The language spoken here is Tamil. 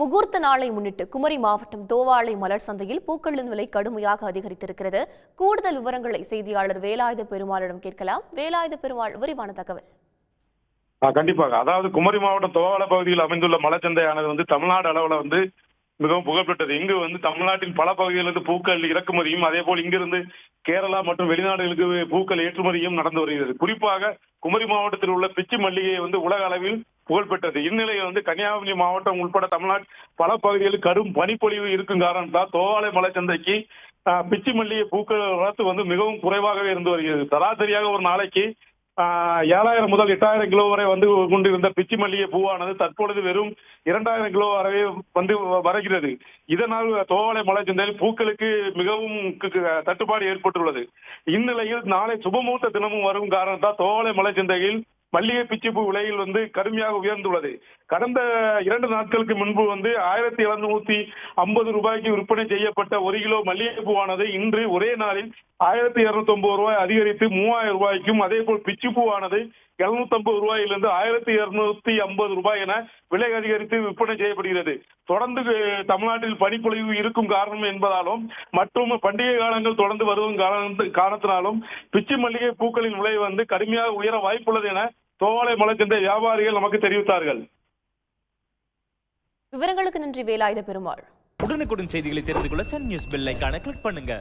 முகூர்த்த நாளை முன்னிட்டு குமரி மாவட்டம் தோவாளை மலர் சந்தையில் பூக்களின் விலை கடுமையாக அதிகரித்திருக்கிறது. கூடுதல் விவரங்களை செய்தியாளர் வேலாயுத பெருமாளிடம் கேட்கலாம். வேலாயுத பெருமாள், விரிவான தகவல். கண்டிப்பாக. அதாவது குமரி மாவட்டம் தோவாளை பகுதியில் அமைந்துள்ள மலச்சந்தையானது தமிழ்நாடு அளவில் மிகவும் புகழ்பெற்றது. இங்கு தமிழ்நாட்டின் பல பகுதிகளிலிருந்து பூக்கள் இறக்குமதியும், அதே போல் இங்கிருந்து கேரளா மற்றும் வெளிநாடுகளுக்கு பூக்கள் ஏற்றுமதியும் நடந்து வருகிறது. குறிப்பாக குமரி மாவட்டத்தில் உள்ள பிச்சி மல்லிகை உலக அளவில் புகழ்பெற்றது. இந்நிலையில் கன்னியாகுமரி மாவட்டம் உட்பட தமிழ்நாடு பல பகுதிகளில் கடும் பனிப்பொழிவு இருக்கும் காரணத்தால் தோவாளை மலைச்சந்தைக்கு பிச்சி மல்லிகை பூக்கள் வரத்து மிகவும் குறைவாகவே இருந்து வருகிறது. சராசரியாக ஒரு நாளைக்கு 7,000 முதல் 8,000 கிலோ வரை கொண்டிருந்த பிச்சி மல்லிகை பூவானது தற்பொழுது வெறும் 2,000 கிலோ வரை வருகிறது. இதனால் தோவாளை மலைச்சந்தையில் பூக்களுக்கு மிகவும் தட்டுப்பாடு ஏற்பட்டுள்ளது. இந்நிலையில் நாளை சுபமுகூர்த்த தினமும் வரும் காரணத்தால் தோவாளை மலைச்சந்தையில் மல்லிகை பிச்சிப்பூ விலையில் கடுமையாக உயர்ந்துள்ளது. கடந்த 2 நாட்களுக்கு முன்பு 1,750 ரூபாய்க்கு விற்பனை செய்யப்பட்ட 1 கிலோ மல்லிகை பூவானது இன்று ஒரே நாளில் 1,250 ரூபாய் அதிகரித்து 3,000 ரூபாய்க்கும், அதே போல் பிச்சிப்பூவானது 750 ரூபாயிலிருந்து 1,250 ரூபாய் என விலை அதிகரித்து விற்பனை செய்யப்படுகிறது. தொடர்ந்து தமிழ்நாட்டில் பனிப்பொழிவு இருக்கும் காரணம் என்பதாலும் மற்றும் பண்டிகை காலங்கள் தொடர்ந்து வருவதும் காரணத்தினாலும் பிச்சி மல்லிகை பூக்களின் விலை கடுமையாக உயர வாய்ப்புள்ளது என தோவாளை மலைச்சந்தை வியாபாரிகள் நமக்கு தெரிவித்தார்கள். விவரங்களுக்கு நன்றி வேலாயுத பெருமாள். உடனுக்குடன் செய்திகளை தெரிந்து கொள்ள சன் நியூஸ் பெல் ஐகானை கிளிக் பண்ணுங்க.